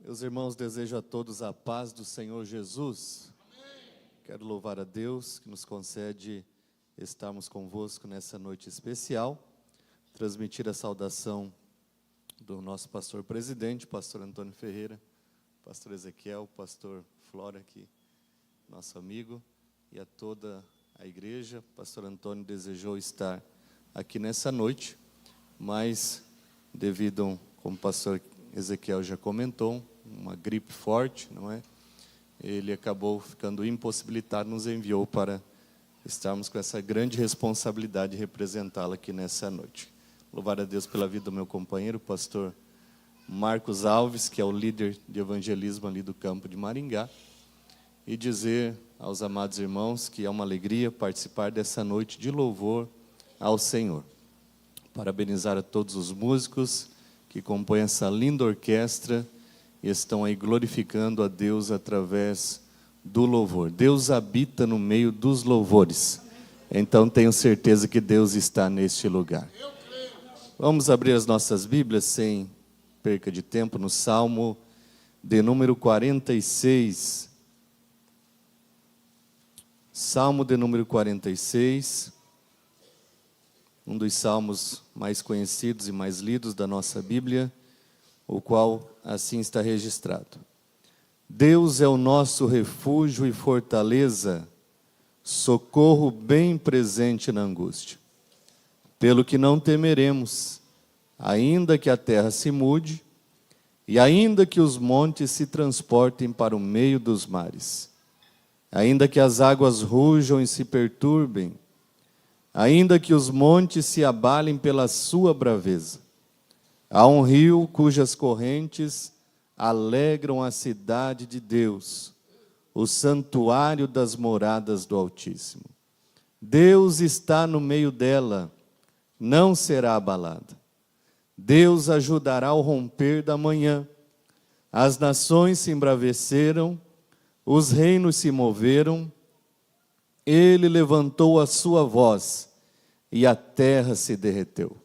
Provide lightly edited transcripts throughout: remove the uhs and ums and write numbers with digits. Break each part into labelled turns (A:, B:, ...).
A: Meus irmãos, desejo a todos a paz do Senhor Jesus. Quero louvar a Deus que nos concede estarmos convosco nessa noite especial, transmitir a saudação do nosso pastor presidente, pastor Antônio Ferreira, pastor Ezequiel, pastor Flora aqui, nosso amigo, e a toda a igreja. Pastor Antônio desejou estar aqui nessa noite, mas devido, como o pastor Ezequiel já comentou, uma gripe forte, não é? Ele acabou ficando impossibilitado, nos enviou para estarmos com essa grande responsabilidade de representá-lo aqui nessa noite. Louvar a Deus pela vida do meu companheiro, o pastor Marcos Alves, que é o líder de evangelismo ali do campo de Maringá, e dizer aos amados irmãos que é uma alegria participar dessa noite de louvor ao Senhor. Parabenizar a todos os músicos que compõem essa linda orquestra e estão aí glorificando a Deus através do louvor. Deus habita no meio dos louvores. Então tenho certeza que Deus está neste lugar. Vamos abrir as nossas Bíblias sem perca de tempo no Salmo de número 46. Salmo de número 46. Um dos salmos mais conhecidos e mais lidos da nossa Bíblia, o qual assim está registrado. Deus é o nosso refúgio e fortaleza, socorro bem presente na angústia. Pelo que não temeremos, ainda que a terra se mude, e ainda que os montes se transportem para o meio dos mares, ainda que as águas rujam e se perturbem, ainda que os montes se abalem pela sua braveza. Há um rio cujas correntes alegram a cidade de Deus, o santuário das moradas do Altíssimo. Deus está no meio dela, não será abalada. Deus ajudará ao romper da manhã. As nações se embraveceram, os reinos se moveram. Ele levantou a sua voz e a terra se derreteu.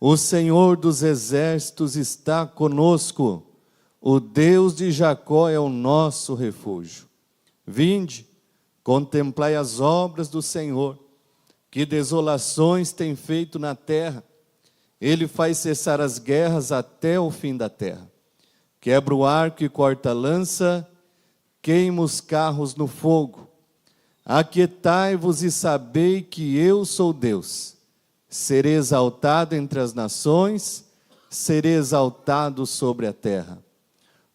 A: O Senhor dos exércitos está conosco, o Deus de Jacó é o nosso refúgio. Vinde, contemplai as obras do Senhor, que desolações tem feito na terra. Ele faz cessar as guerras até o fim da terra. Quebra o arco e corta a lança, queima os carros no fogo. Aquietai-vos e sabei que eu sou Deus. Serei exaltado entre as nações, serei exaltado sobre a terra.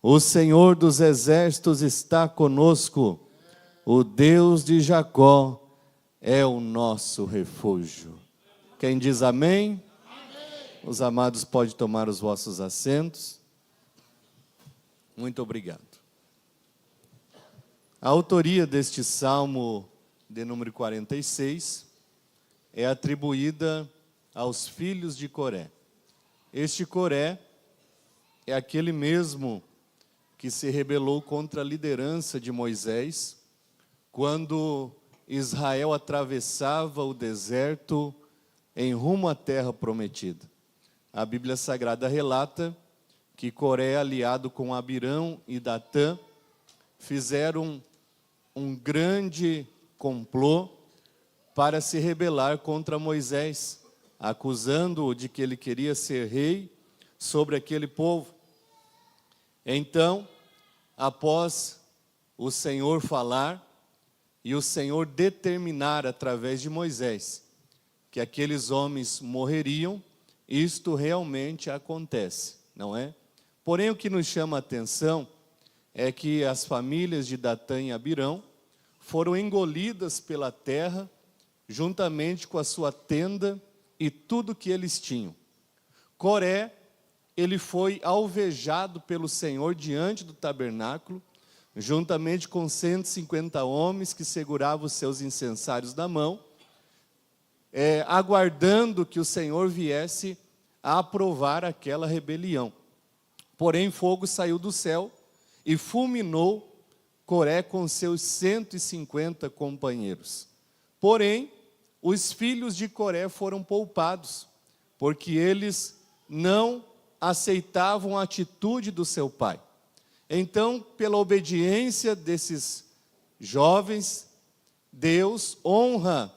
A: O Senhor dos exércitos está conosco, o Deus de Jacó é o nosso refúgio. Quem diz amém? Amém. Os amados podem tomar os vossos assentos. Muito obrigado. A autoria deste Salmo de número 46 é atribuída aos filhos de Coré. Este Coré é aquele mesmo que se rebelou contra a liderança de Moisés, quando Israel atravessava o deserto em rumo à terra prometida. A Bíblia Sagrada relata que Coré, aliado com Abirão e Datã, fizeram um grande complô para se rebelar contra Moisés, acusando-o de que ele queria ser rei sobre aquele povo. Então, após o Senhor falar e o Senhor determinar através de Moisés que aqueles homens morreriam, isto realmente acontece, não é? Porém, o que nos chama a atenção é que as famílias de Datã e Abirão foram engolidas pela terra, juntamente com a sua tenda e tudo que eles tinham. Coré, ele foi alvejado pelo Senhor diante do tabernáculo, juntamente com 150 homens que seguravam os seus incensários na mão, aguardando que o Senhor viesse a aprovar aquela rebelião. Porém, fogo saiu do céu e fulminou Coré com seus 150 companheiros. Porém, os filhos de Coré foram poupados, porque eles não aceitavam a atitude do seu pai. Então, pela obediência desses jovens, Deus honra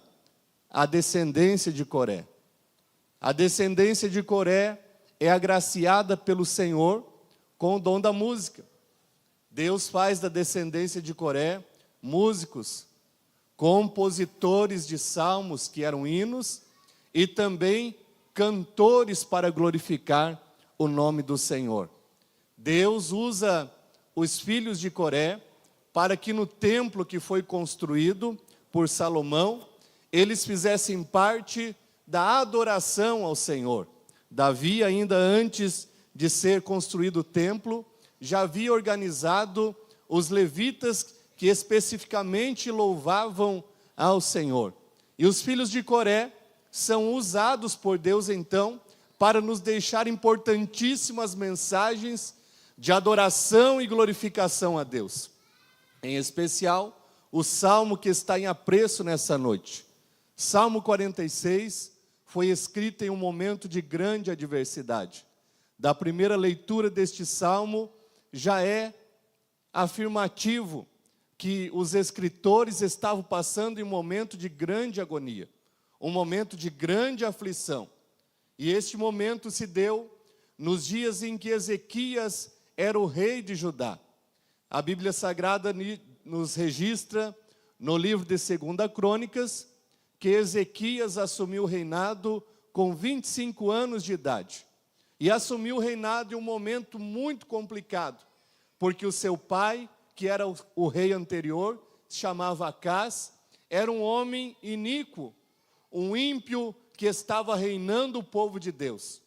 A: a descendência de Coré. A descendência de Coré é agraciada pelo Senhor com o dom da música. Deus faz da descendência de Coré músicos, compositores de salmos, que eram hinos, e também cantores para glorificar o nome do Senhor. Deus usa os filhos de Coré para que no templo que foi construído por Salomão, eles fizessem parte da adoração ao Senhor. Davi, ainda antes de ser construído o templo, já havia organizado os levitas que especificamente louvavam ao Senhor. E os filhos de Coré são usados por Deus, então, para nos deixar importantíssimas mensagens de adoração e glorificação a Deus. Em especial, o salmo que está em apreço nessa noite. Salmo 46 foi escrito em um momento de grande adversidade. Da primeira leitura deste salmo, já é afirmativo que os escritores estavam passando em um momento de grande agonia, um momento de grande aflição. E este momento se deu nos dias em que Ezequias era o rei de Judá. A Bíblia Sagrada nos registra, no livro de 2 Crônicas, que Ezequias assumiu o reinado com 25 anos de idade. E assumiu o reinado em um momento muito complicado, porque o seu pai, que era o rei anterior, se chamava Acás, era um homem iníquo, um ímpio que estava reinando o povo de Deus.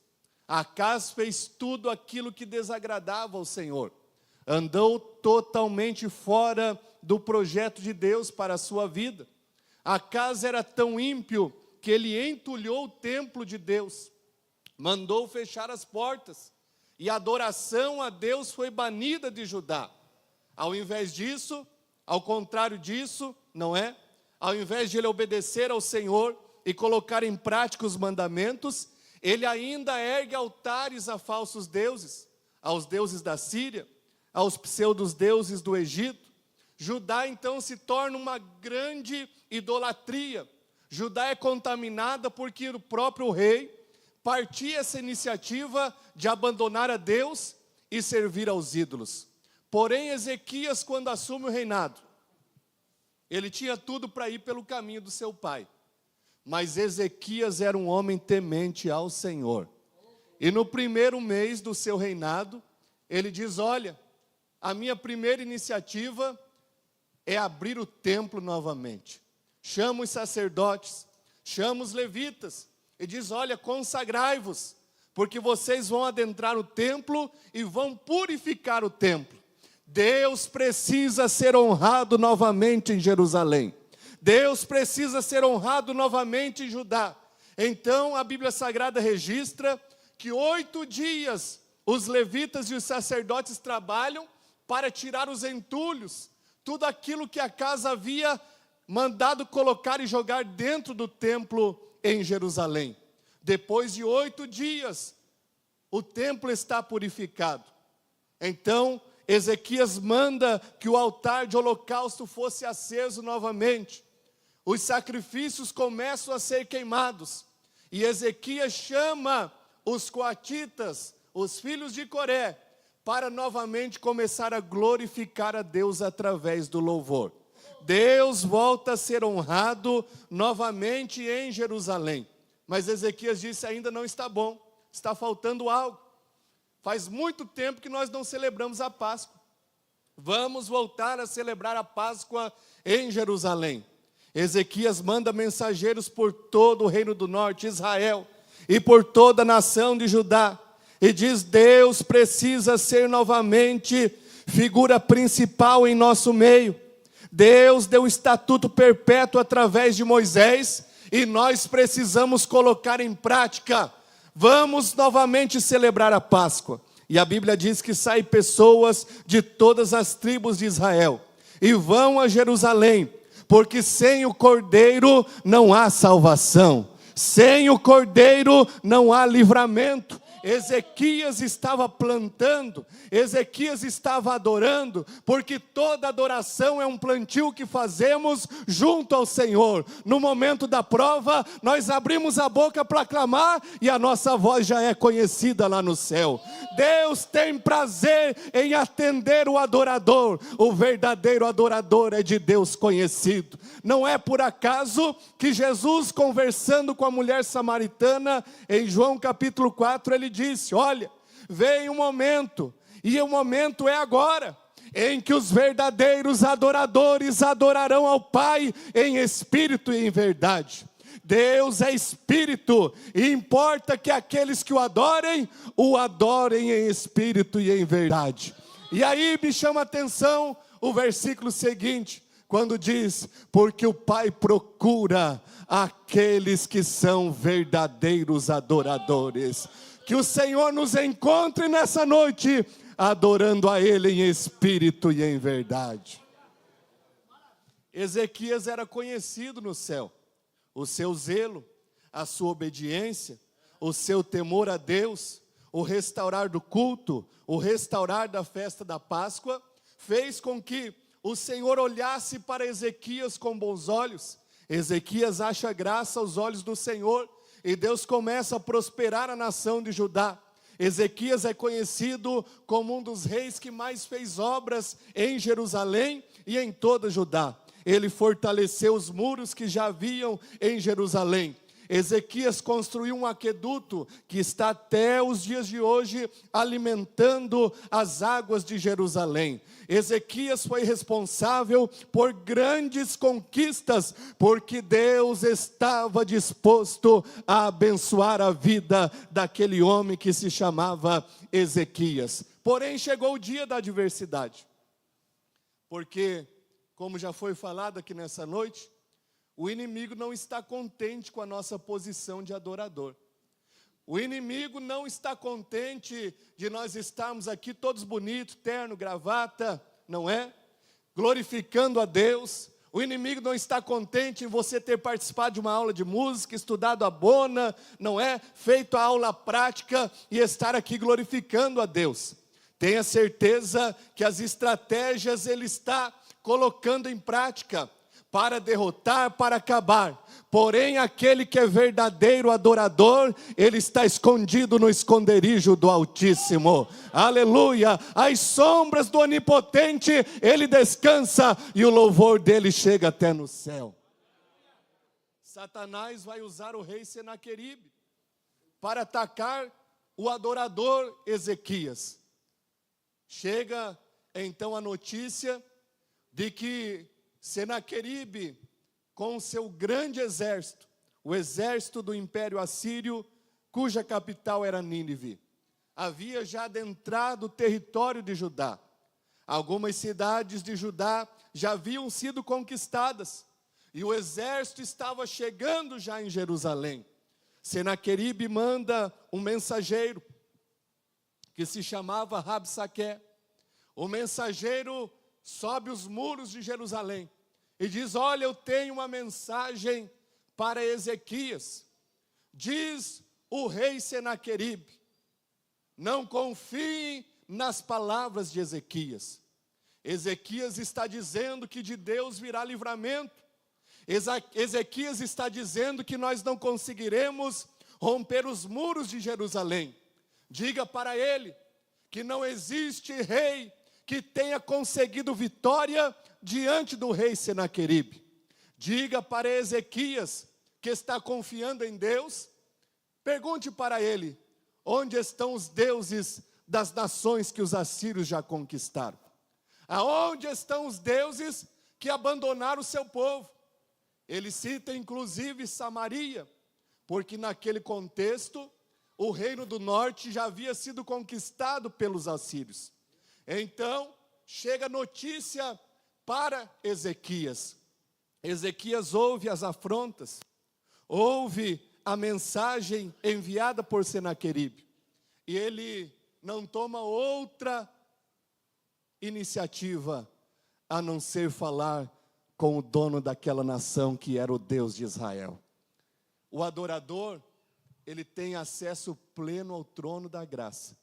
A: Acás fez tudo aquilo que desagradava ao Senhor. Andou totalmente fora do projeto de Deus para a sua vida. Acás era tão ímpio que ele entulhou o templo de Deus, mandou fechar as portas, e a adoração a Deus foi banida de Judá. Ao invés disso, ao contrário disso, não é? Ao invés de ele obedecer ao Senhor e colocar em prática os mandamentos, ele ainda ergue altares a falsos deuses, aos deuses da Síria, aos pseudos deuses do Egito. Judá então se torna uma grande idolatria. Judá é contaminada porque o próprio rei partia essa iniciativa de abandonar a Deus e servir aos ídolos. Porém, Ezequias, quando assume o reinado, ele tinha tudo para ir pelo caminho do seu pai. Mas Ezequias era um homem temente ao Senhor. E no primeiro mês do seu reinado, ele diz: olha, a minha primeira iniciativa é abrir o templo novamente. Chama os sacerdotes, chama os levitas, e diz: olha, consagrai-vos, porque vocês vão adentrar o templo e vão purificar o templo. Deus precisa ser honrado novamente em Jerusalém. Deus precisa ser honrado novamente em Judá. Então a Bíblia Sagrada registra que 8 dias os levitas e os sacerdotes trabalham para tirar os entulhos, tudo aquilo que Acás havia mandado colocar e jogar dentro do templo em Jerusalém. Depois de 8 dias, o templo está purificado. Então Ezequias manda que o altar de holocausto fosse aceso novamente. Os sacrifícios começam a ser queimados. E Ezequias chama os coatitas, os filhos de Coré, para novamente começar a glorificar a Deus através do louvor. Deus volta a ser honrado novamente em Jerusalém. Mas Ezequias disse: ainda não está bom, está faltando algo. Faz muito tempo que nós não celebramos a Páscoa. Vamos voltar a celebrar a Páscoa em Jerusalém. Ezequias manda mensageiros por todo o reino do norte, Israel, e por toda a nação de Judá, e diz: Deus precisa ser novamente figura principal em nosso meio. Deus deu estatuto perpétuo através de Moisés, e nós precisamos colocar em prática. Vamos novamente celebrar a Páscoa. E a Bíblia diz que saem pessoas de todas as tribos de Israel e vão a Jerusalém, porque sem o Cordeiro não há salvação, sem o Cordeiro não há livramento. Ezequias estava plantando, Ezequias estava adorando, porque toda adoração é um plantio que fazemos junto ao Senhor. No momento da prova, nós abrimos a boca para clamar e a nossa voz já é conhecida lá no céu. Deus tem prazer em atender o adorador. O verdadeiro adorador é de Deus conhecido. Não é por acaso que Jesus, conversando com a mulher samaritana, em João capítulo 4, ele disse: olha, vem um momento, e o momento é agora, em que os verdadeiros adoradores adorarão ao Pai em espírito e em verdade. Deus é espírito, e importa que aqueles que o adorem em espírito e em verdade. E aí me chama a atenção o versículo seguinte, quando diz: porque o Pai procura aqueles que são verdadeiros adoradores. Que o Senhor nos encontre nessa noite, adorando a Ele em espírito e em verdade. Ezequias era conhecido no céu. O seu zelo, a sua obediência, o seu temor a Deus, o restaurar do culto, o restaurar da festa da Páscoa, fez com que o Senhor olhasse para Ezequias com bons olhos. Ezequias acha graça aos olhos do Senhor, e Deus começa a prosperar a nação de Judá. Ezequias é conhecido como um dos reis que mais fez obras em Jerusalém e em toda Judá. Ele fortaleceu os muros que já haviam em Jerusalém. Ezequias construiu um aqueduto que está até os dias de hoje alimentando as águas de Jerusalém. Ezequias foi responsável por grandes conquistas, porque Deus estava disposto a abençoar a vida daquele homem que se chamava Ezequias. Porém, chegou o dia da adversidade, porque, como já foi falado aqui nessa noite, o inimigo não está contente com a nossa posição de adorador. O inimigo não está contente de nós estarmos aqui todos bonitos, terno, gravata, não é? Glorificando a Deus. O inimigo não está contente em você ter participado de uma aula de música, estudado a bona, não é? Feito a aula prática e estar aqui glorificando a Deus. Tenha certeza que as estratégias Ele está colocando em prática para derrotar, para acabar. Porém, aquele que é verdadeiro adorador, ele está escondido no esconderijo do Altíssimo. Aleluia! Às sombras do Onipotente, ele descansa e o louvor dele chega até no céu. Satanás vai usar o rei Senaqueribe para atacar o adorador Ezequias. Chega então a notícia de que Senaqueribe, com seu grande exército, o exército do Império Assírio, cuja capital era Nínive, havia já adentrado o território de Judá. Algumas cidades de Judá já haviam sido conquistadas, e o exército estava chegando já em Jerusalém. Senaqueribe manda um mensageiro, que se chamava Rabsaque. O mensageiro sobe os muros de Jerusalém e diz: olha, eu tenho uma mensagem para Ezequias. Diz o rei Senaqueribe: não confiem nas palavras de Ezequias. Ezequias está dizendo que de Deus virá livramento. Ezequias está dizendo que nós não conseguiremos romper os muros de Jerusalém. Diga para ele que não existe rei que tenha conseguido vitória diante do rei Senaqueribe. Diga para Ezequias, que está confiando em Deus, pergunte para ele: onde estão os deuses das nações que os assírios já conquistaram? Aonde estão os deuses que abandonaram o seu povo? Ele cita inclusive Samaria, porque naquele contexto o reino do norte já havia sido conquistado pelos assírios. Então, chega a notícia para Ezequias. Ezequias ouve as afrontas, ouve a mensagem enviada por Senaqueribe, e ele não toma outra iniciativa a não ser falar com o dono daquela nação, que era o Deus de Israel. O adorador, ele tem acesso pleno ao trono da graça.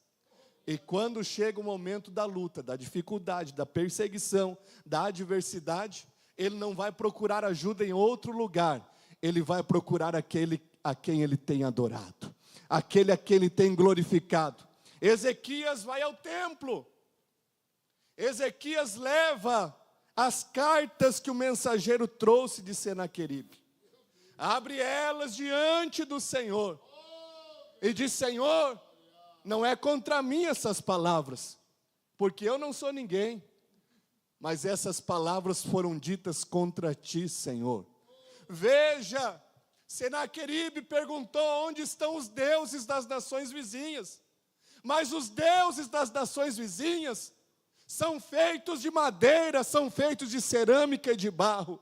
A: E quando chega o momento da luta, da dificuldade, da perseguição, da adversidade, ele não vai procurar ajuda em outro lugar. Ele vai procurar aquele a quem ele tem adorado, aquele a quem ele tem glorificado. Ezequias vai ao templo. Ezequias leva as cartas que o mensageiro trouxe de Senaqueribe. Abre elas diante do Senhor. E diz: Senhor, não é contra mim essas palavras, porque eu não sou ninguém. Mas essas palavras foram ditas contra ti, Senhor. Veja, Senaqueribe perguntou onde estão os deuses das nações vizinhas. Mas os deuses das nações vizinhas são feitos de madeira, são feitos de cerâmica e de barro.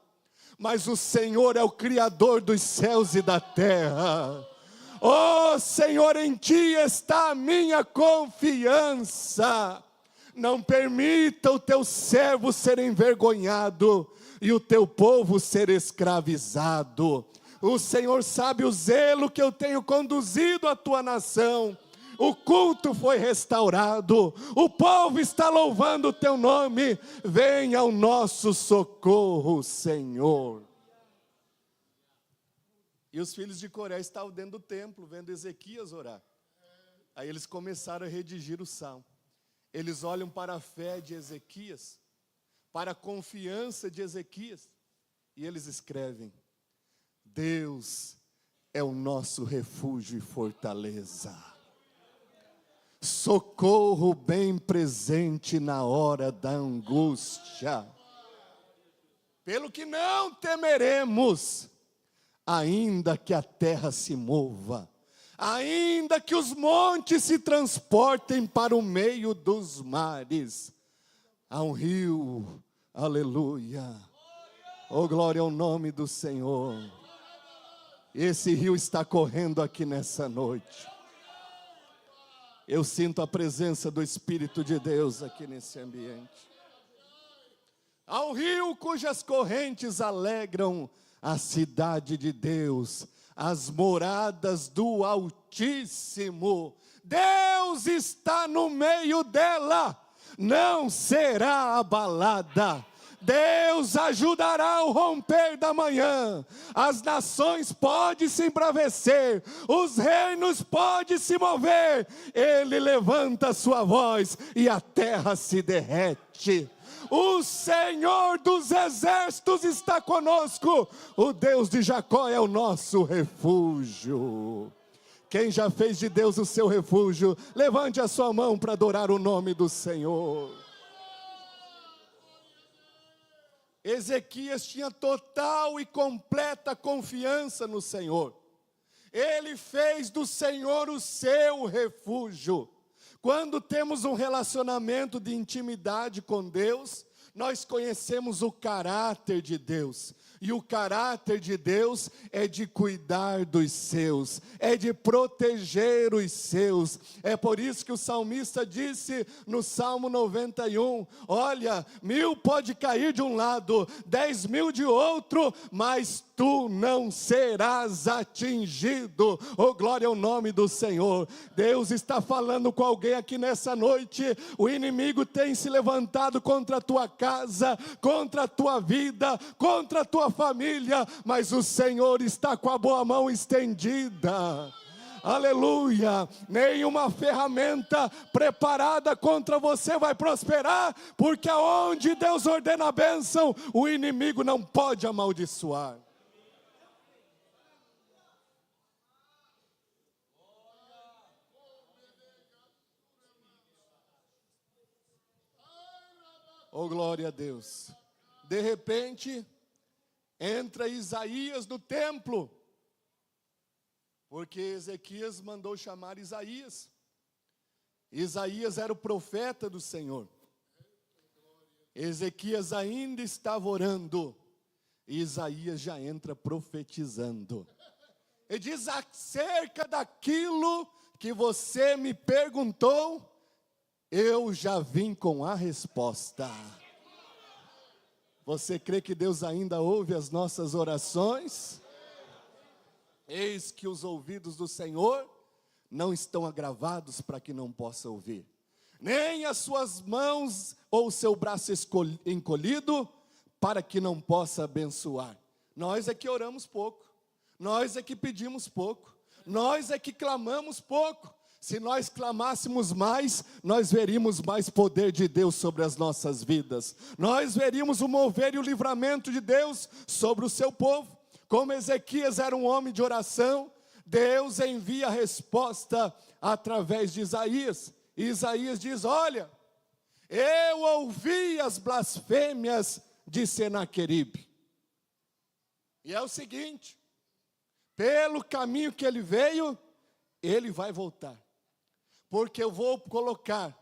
A: Mas o Senhor é o Criador dos céus e da terra. Oh Senhor, em ti está a minha confiança. Não permita o teu servo ser envergonhado e o teu povo ser escravizado. O Senhor sabe o zelo que eu tenho conduzido a tua nação. O culto foi restaurado, o povo está louvando o teu nome. Venha ao nosso socorro, Senhor. E os filhos de Coré estavam dentro do templo, vendo Ezequias orar. Aí eles começaram a redigir o salmo. Eles olham para a fé de Ezequias, para a confiança de Ezequias, e eles escrevem: Deus é o nosso refúgio e fortaleza, socorro bem presente na hora da angústia. Pelo que não temeremos, ainda que a terra se mova, ainda que os montes se transportem para o meio dos mares. Há um rio, aleluia, oh glória ao nome do Senhor. Esse rio está correndo aqui nessa noite. Eu sinto a presença do Espírito de Deus aqui nesse ambiente. Há um rio cujas correntes alegram a cidade de Deus, as moradas do Altíssimo. Deus está no meio dela, não será abalada. Deus ajudará ao romper da manhã. As nações podem se embravecer, os reinos podem se mover. Ele levanta a sua voz e a terra se derrete. O Senhor dos exércitos está conosco. O Deus de Jacó é o nosso refúgio. Quem já fez de Deus o seu refúgio, levante a sua mão para adorar o nome do Senhor. Ezequias tinha total e completa confiança no Senhor. Ele fez do Senhor o seu refúgio. Quando temos um relacionamento de intimidade com Deus, nós conhecemos o caráter de Deus. E o caráter de Deus é de cuidar dos seus, é de proteger os seus. É por isso que o salmista disse no Salmo 91, olha, 1000 pode cair de um lado, 10.000 de outro, mas tu não serás atingido. Oh, glória ao nome do Senhor. Deus está falando com alguém aqui nessa noite. O inimigo tem se levantado contra a tua casa, contra a tua vida, contra a tua família, mas o Senhor está com a boa mão estendida. Aleluia, nenhuma ferramenta preparada contra você vai prosperar, porque aonde Deus ordena a bênção, o inimigo não pode amaldiçoar. Oh, glória a Deus. De repente, entra Isaías no templo, porque Ezequias mandou chamar Isaías. Isaías era o profeta do Senhor. Ezequias ainda estava orando, e Isaías já entra profetizando. Ele diz: acerca daquilo que você me perguntou, eu já vim com a resposta. Você crê que Deus ainda ouve as nossas orações?
B: Eis que os ouvidos do Senhor não estão agravados para que não possa ouvir, nem as suas mãos ou o seu braço encolhido para que não possa abençoar. Nós é que oramos pouco, nós é que pedimos pouco, nós é que clamamos pouco. Se nós clamássemos mais, nós veríamos mais poder de Deus sobre as nossas vidas. Nós veríamos o mover e o livramento de Deus sobre o seu povo. Como Ezequias era um homem de oração, Deus envia a resposta através de Isaías. E Isaías diz: olha, eu ouvi as blasfêmias de Senaqueribe. E é o seguinte, pelo caminho que ele veio, ele vai voltar. Porque eu vou colocar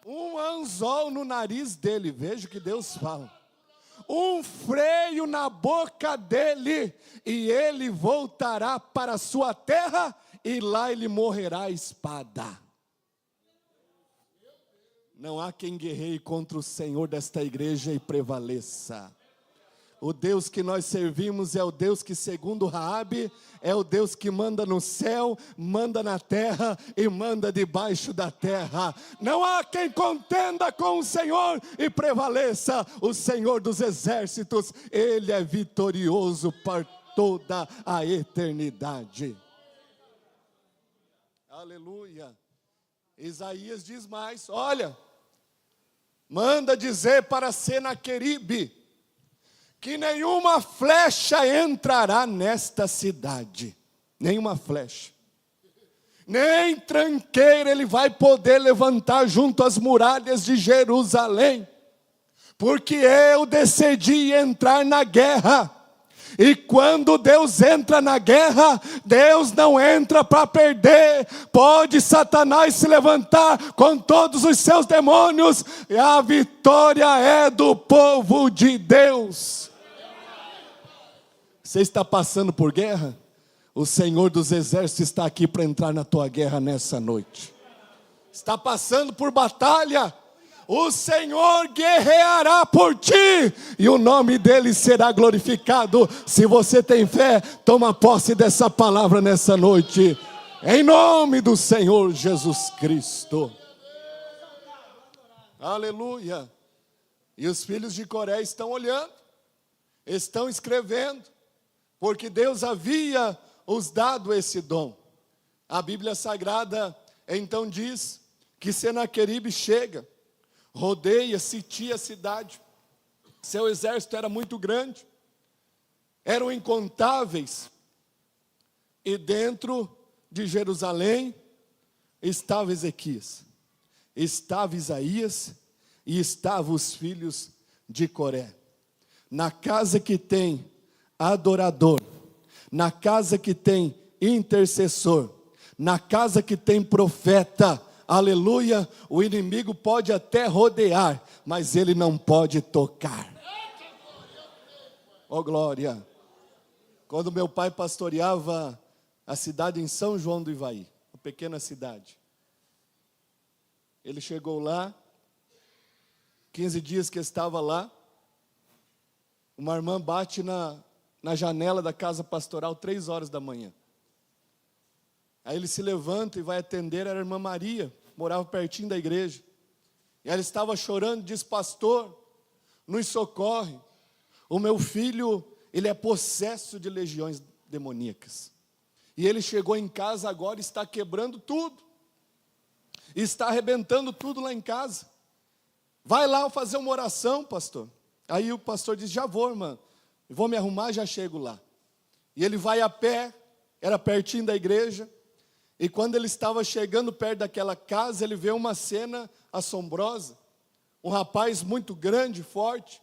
B: um anzol no nariz dele, veja o que Deus fala. Um freio na boca dele, e ele voltará para a sua terra, e lá ele morrerá à espada. Não há quem guerreie contra o Senhor desta igreja e prevaleça. O Deus que nós servimos é o Deus que, segundo Raabe, é o Deus que manda no céu, manda na terra e manda debaixo da terra. Não há quem contenda com o Senhor e prevaleça. O Senhor dos exércitos, Ele é vitorioso por toda a eternidade. Aleluia. Isaías diz mais, olha, manda dizer para Senaqueribe que nenhuma flecha entrará nesta cidade, nenhuma flecha, nem tranqueira ele vai poder levantar junto às muralhas de Jerusalém, porque eu decidi entrar na guerra. E quando Deus entra na guerra, Deus não entra para perder. Pode Satanás se levantar com todos os seus demônios, e a vitória é do povo de Deus. Você está passando por guerra? O Senhor dos exércitos está aqui para entrar na tua guerra nessa noite. Está passando por batalha? O Senhor guerreará por ti, e o nome dele será glorificado. Se você tem fé, toma posse dessa palavra nessa noite, em nome do Senhor Jesus Cristo. Aleluia. E os filhos de Coré estão olhando, estão escrevendo, porque Deus havia os dado esse dom. A Bíblia Sagrada então diz que Senaqueribe chega, rodeia, sitia a cidade. Seu exército era muito grande, eram incontáveis. E dentro de Jerusalém estava Ezequias, estava Isaías e estavam os filhos de Coré. Na casa que tem adorador, na casa que tem intercessor, na casa que tem profeta, aleluia, o inimigo pode até rodear, mas ele não pode tocar. Oh glória! Quando meu pai pastoreava a cidade em São João do Ivaí, uma pequena cidade, ele chegou lá, 15 dias que estava lá, uma irmã bate na janela da casa pastoral 3 horas da manhã. Aí ele se levanta e vai atender, era a irmã Maria, morava pertinho da igreja. E ela estava chorando, diz: pastor, nos socorre. O meu filho, ele é possesso de legiões demoníacas. E ele chegou em casa agora e está quebrando tudo. Está arrebentando tudo lá em casa. Vai lá fazer uma oração, pastor. Aí o pastor diz: já vou, irmã. Vou me arrumar, já chego lá. E ele vai a pé, era pertinho da igreja. E quando ele estava chegando perto daquela casa, ele vê uma cena assombrosa. Um rapaz muito grande, forte,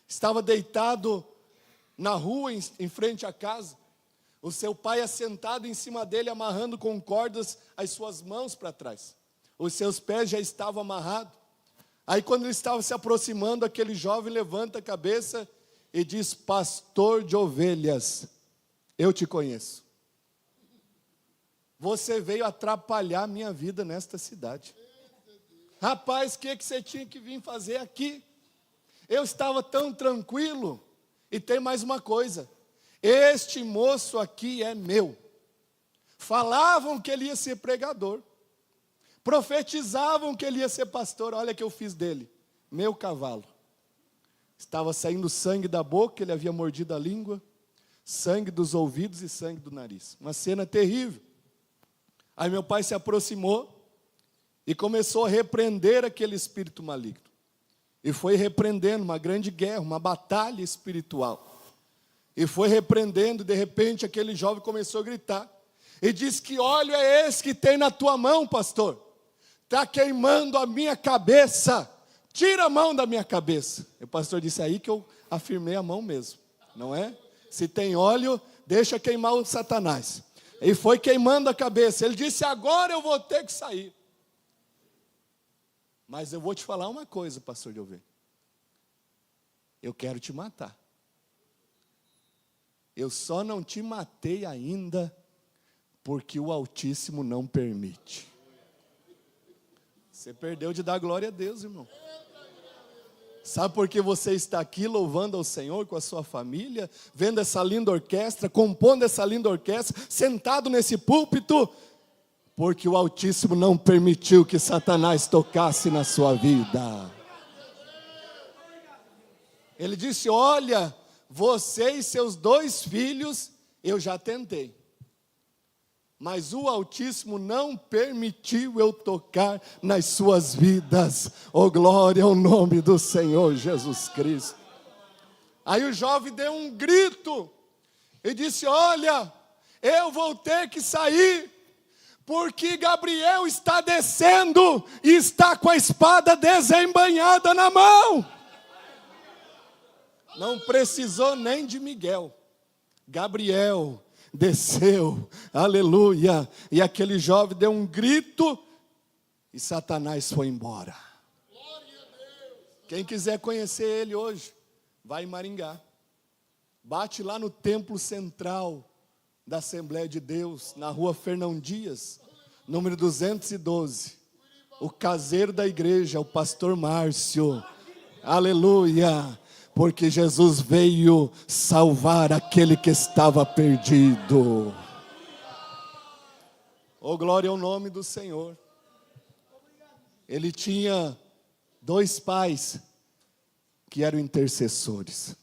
B: estava deitado na rua, em frente à casa. O seu pai assentado em cima dele, amarrando com cordas as suas mãos para trás. Os seus pés já estavam amarrados. Aí quando ele estava se aproximando, aquele jovem levanta a cabeça e diz: pastor de ovelhas, eu te conheço. Você veio atrapalhar a minha vida nesta cidade. Rapaz, o que você tinha que vir fazer aqui? Eu estava tão tranquilo. E tem mais uma coisa: Este moço aqui é meu. Falavam que ele ia ser pregador. Profetizavam que ele ia ser pastor. Olha o que eu fiz dele. Meu cavalo. Estava saindo sangue da boca, ele havia mordido a língua, sangue dos ouvidos e sangue do nariz. Uma cena terrível. Aí meu pai se aproximou e começou a repreender aquele espírito maligno. E foi repreendendo uma grande guerra, uma batalha espiritual. E foi repreendendo, de repente aquele jovem começou a gritar. E disse: que óleo é esse que tem na tua mão, pastor? Está queimando a minha cabeça. Tira a mão da minha cabeça. E o pastor disse: aí que eu afirmei a mão mesmo, não é? Se tem óleo, deixa queimar o Satanás. E foi queimando a cabeça. Ele disse: agora eu vou ter que sair. Mas eu vou te falar uma coisa, pastor de ovelha. Eu quero te matar. Eu só não te matei ainda porque o Altíssimo não permite. Você perdeu de dar glória a Deus, irmão. Sabe por que você está aqui louvando ao Senhor com a sua família, vendo essa linda orquestra, compondo essa linda orquestra, sentado nesse púlpito? Porque o Altíssimo não permitiu que Satanás tocasse na sua vida. Ele disse: olha, você e seus 2 filhos, eu já tentei. Mas o Altíssimo não permitiu eu tocar nas suas vidas. Oh, glória ao nome do Senhor Jesus Cristo. Aí o jovem deu um grito e disse: olha, eu vou ter que sair, porque Gabriel está descendo e está com a espada desembainhada na mão. Não precisou nem de Miguel. Gabriel desceu, aleluia, e aquele jovem deu um grito e Satanás foi embora. Quem quiser conhecer ele hoje, vai em Maringá, bate lá no templo central da Assembleia de Deus, na rua Fernão Dias, número 212, o caseiro da igreja, o pastor Márcio, aleluia, porque Jesus veio salvar aquele que estava perdido. Oh, glória ao nome do Senhor. Ele tinha 2 pais que eram intercessores,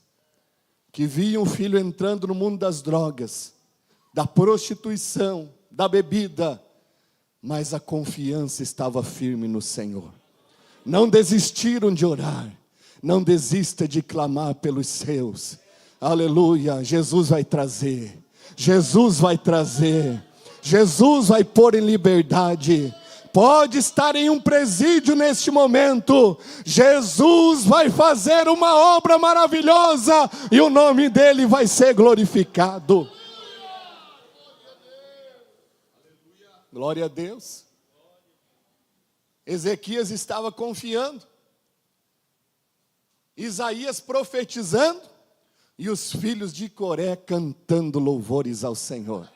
B: que viam o filho entrando no mundo das drogas, da prostituição, da bebida, mas a confiança estava firme no Senhor. Não desistiram de orar. Não desista de clamar pelos seus. Aleluia. Jesus vai trazer. Jesus vai trazer. Jesus vai pôr em liberdade. Pode estar em um presídio neste momento. Jesus vai fazer uma obra maravilhosa e o nome dele vai ser glorificado. Glória a Deus. Ezequias estava confiando. Isaías profetizando e os filhos de Coré cantando louvores ao Senhor.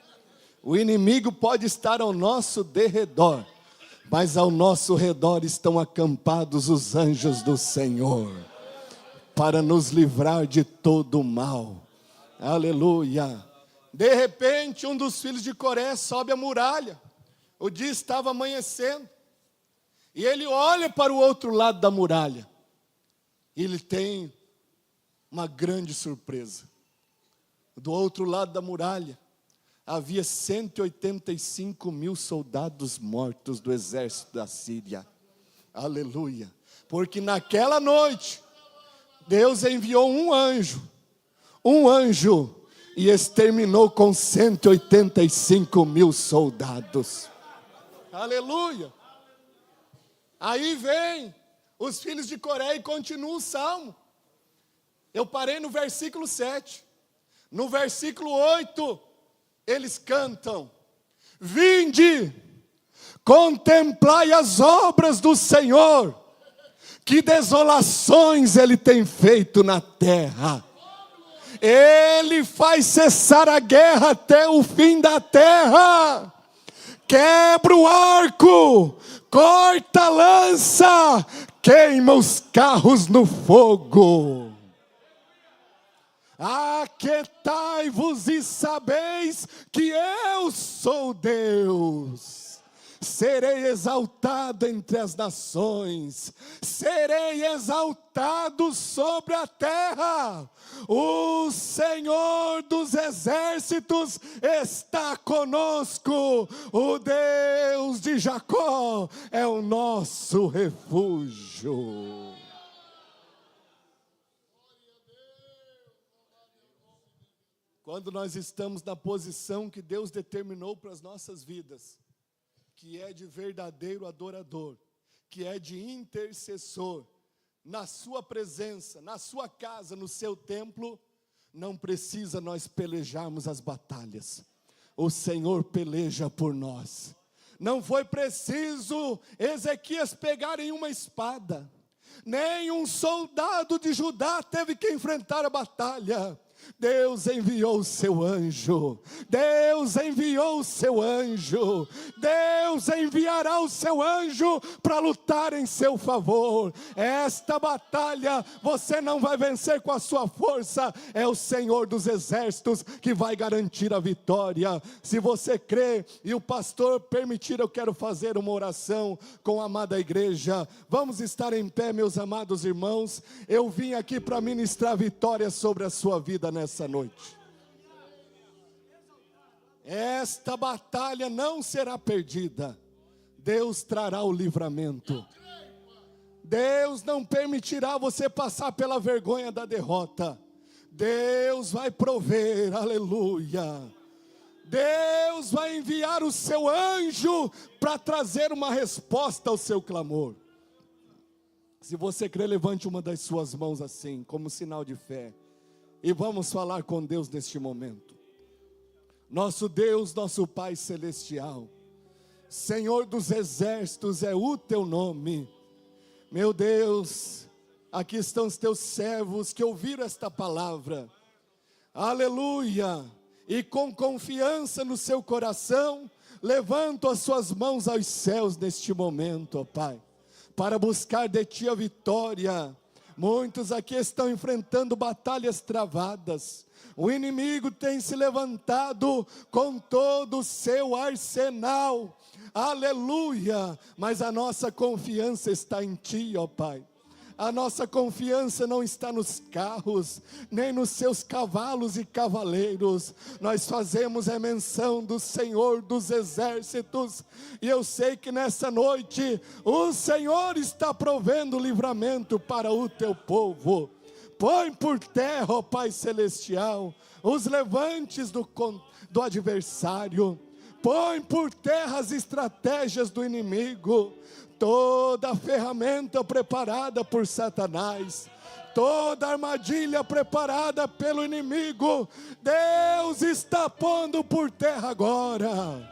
B: O inimigo pode estar ao nosso derredor, mas ao nosso redor estão acampados os anjos do Senhor, para nos livrar de todo o mal. Aleluia. De repente, um dos filhos de Coré sobe a muralha. O dia estava amanhecendo. E ele olha para o outro lado da muralha. Ele tem uma grande surpresa. Do outro lado da muralha, havia 185 mil soldados mortos do exército da Síria. Aleluia. Porque naquela noite, Deus enviou um anjo, e exterminou com 185 mil soldados. Aleluia. Aí vem os filhos de Coré e continua o salmo. Eu parei no versículo 7. No versículo 8, eles cantam: vinde, contemplai as obras do Senhor, que desolações Ele tem feito na terra. Ele faz cessar a guerra até o fim da terra. Quebra o arco, corta a lança, queima os carros no fogo. aquietai-vos e sabeis que eu sou Deus. Serei exaltado entre as nações, serei exaltado sobre a terra. O Senhor dos exércitos está conosco, o Deus de Jacó é o nosso refúgio. Quando nós estamos na posição que Deus determinou para as nossas vidas, que é de verdadeiro adorador, que é de intercessor, na sua presença, na sua casa, no seu templo, não precisa nós pelejarmos as batalhas. O Senhor peleja por nós. Não foi preciso Ezequias pegar em uma espada, nem um soldado de Judá teve que enfrentar a batalha. Deus enviou o seu anjo, Deus enviou o seu anjo, Deus enviará o seu anjo para lutar em seu favor. Esta batalha você não vai vencer com a sua força, é o Senhor dos exércitos que vai garantir a vitória. Se você crê e o pastor permitir, eu quero fazer uma oração com a amada igreja. Vamos estar em pé, meus amados irmãos. Eu vim aqui para ministrar vitória sobre a sua vida nessa noite. Esta batalha não será perdida. Deus trará o livramento. Deus não permitirá você passar pela vergonha da derrota. Deus vai prover, aleluia. Deus vai enviar o seu anjo para trazer uma resposta ao seu clamor. Se você crê, levante uma das suas mãos assim, como sinal de fé. E vamos falar com Deus neste momento. Nosso Deus, nosso Pai Celestial, Senhor dos exércitos é o teu nome. Meu Deus, aqui estão os teus servos que ouviram esta palavra. Aleluia! E com confiança no seu coração, levantam as suas mãos aos céus neste momento, ó Pai, para buscar de ti a vitória. Muitos aqui estão enfrentando batalhas travadas. O inimigo tem se levantado com todo o seu arsenal. Aleluia! Mas a nossa confiança está em ti, ó Pai. A nossa confiança não está nos carros, nem nos seus cavalos e cavaleiros. Nós fazemos a menção do Senhor dos exércitos. E eu sei que nessa noite o Senhor está provendo livramento para o teu povo. Põe por terra, ó Pai Celestial, os levantes do adversário. Põe por terra as estratégias do inimigo. Toda a ferramenta preparada por Satanás, toda a armadilha preparada pelo inimigo, Deus está pondo por terra agora,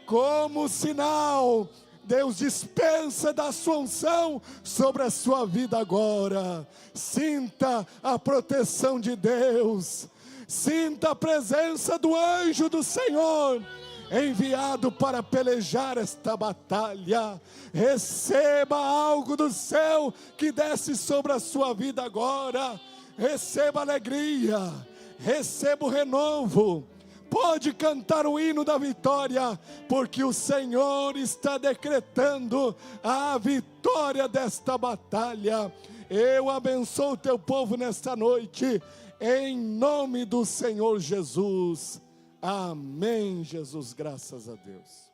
B: como sinal. Deus dispensa da sua unção sobre a sua vida agora. Sinta a proteção de Deus, sinta a presença do anjo do Senhor, enviado para pelejar esta batalha. Receba algo do céu que desce sobre a sua vida agora. Receba alegria, receba o renovo. Pode cantar o hino da vitória, porque o Senhor está decretando a vitória desta batalha. Eu abençoo o teu povo nesta noite, em nome do Senhor Jesus. Amém, Jesus, graças a Deus.